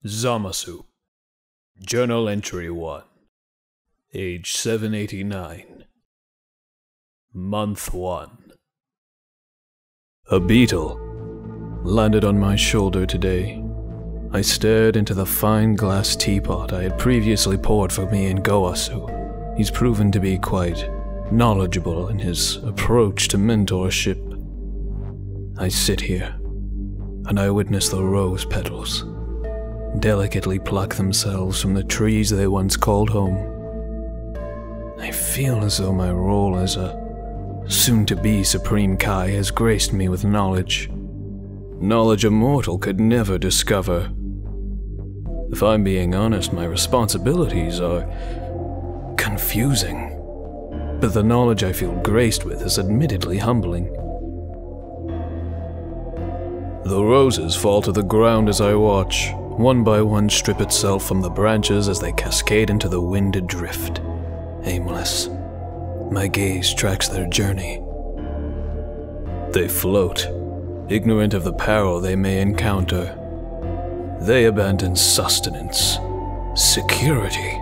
Zamasu. Journal Entry 1. Age 789. Month 1. A beetle landed on my shoulder today. I stared into the fine glass teapot I had previously poured for me in Gowasu. He's proven to be quite knowledgeable in his approach to mentorship. I sit here, and I witness the rose petals delicately pluck themselves from the trees they once called home. I feel as though my role as a soon-to-be Supreme Kai has graced me with knowledge. Knowledge a mortal could never discover. If I'm being honest, my responsibilities are confusing, but the knowledge I feel graced with is admittedly humbling. The roses fall to the ground as I watch. One by one strip itself from the branches as they cascade into the wind adrift, aimless. My gaze tracks their journey. They float, ignorant of the peril they may encounter. They abandon sustenance, security,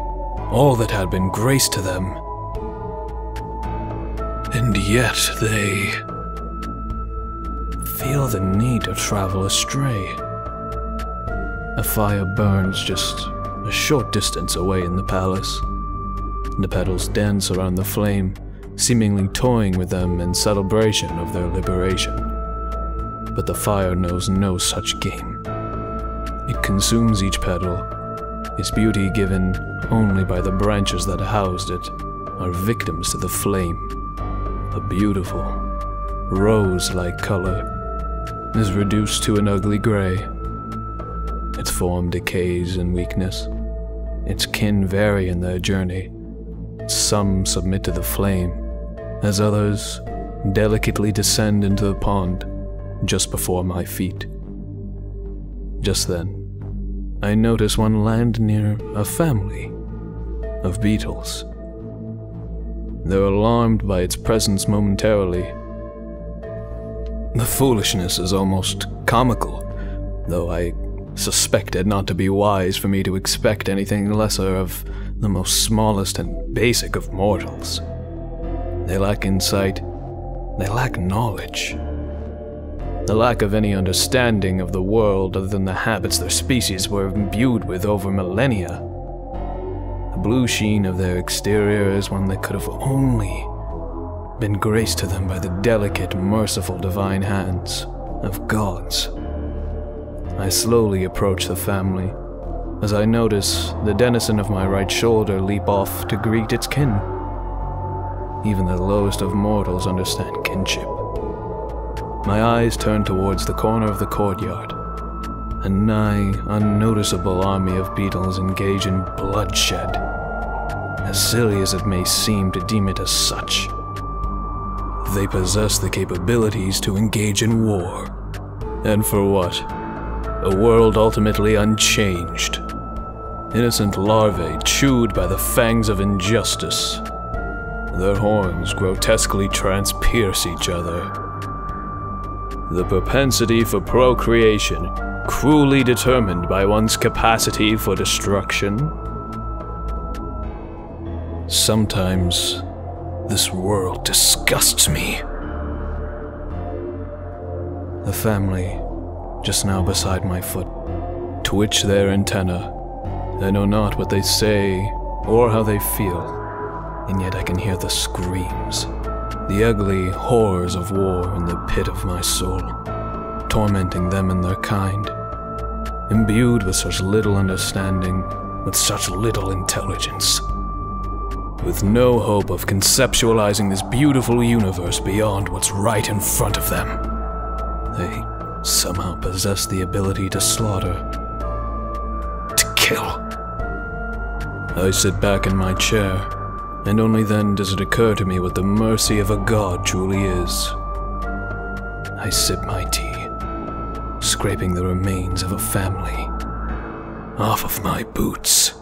all that had been grace to them. And yet they feel the need to travel astray. A fire burns just a short distance away in the palace. The petals dance around the flame, seemingly toying with them in celebration of their liberation. But the fire knows no such game. It consumes each petal, its beauty given only by the branches that housed it are victims to the flame. A beautiful, rose-like color is reduced to an ugly gray. Its form decays in weakness. Its kin vary in their journey. Some submit to the flame, as others delicately descend into the pond just before my feet. Just then, I notice one land near a family of beetles. They're alarmed by its presence momentarily. The foolishness is almost comical, though I suspect it not to be wise for me to expect anything lesser of the most smallest and basic of mortals. They lack insight. They lack knowledge. The lack of any understanding of the world other than the habits their species were imbued with over millennia. The blue sheen of their exterior is one that could have only been graced to them by the delicate, merciful divine hands of gods. I slowly approach the family, as I notice the denizen of my right shoulder leap off to greet its kin. Even the lowest of mortals understand kinship. My eyes turn towards the corner of the courtyard. A nigh-unnoticeable army of beetles engage in bloodshed, as silly as it may seem to deem it as such. They possess the capabilities to engage in war. And for what? A world ultimately unchanged. Innocent larvae chewed by the fangs of injustice. Their horns grotesquely transpierce each other. The propensity for procreation, cruelly determined by one's capacity for destruction. Sometimes, this world disgusts me. The family, just now beside my foot, twitch their antennae. I know not what they say or how they feel, and yet I can hear the screams, the ugly horrors of war in the pit of my soul, tormenting them and their kind, imbued with such little understanding, with such little intelligence, with no hope of conceptualizing this beautiful universe beyond what's right in front of them. They somehow possess the ability to slaughter, to kill. I sit back in my chair, and only then does it occur to me what the mercy of a god truly is. I sip my tea, scraping the remains of a family off of my boots.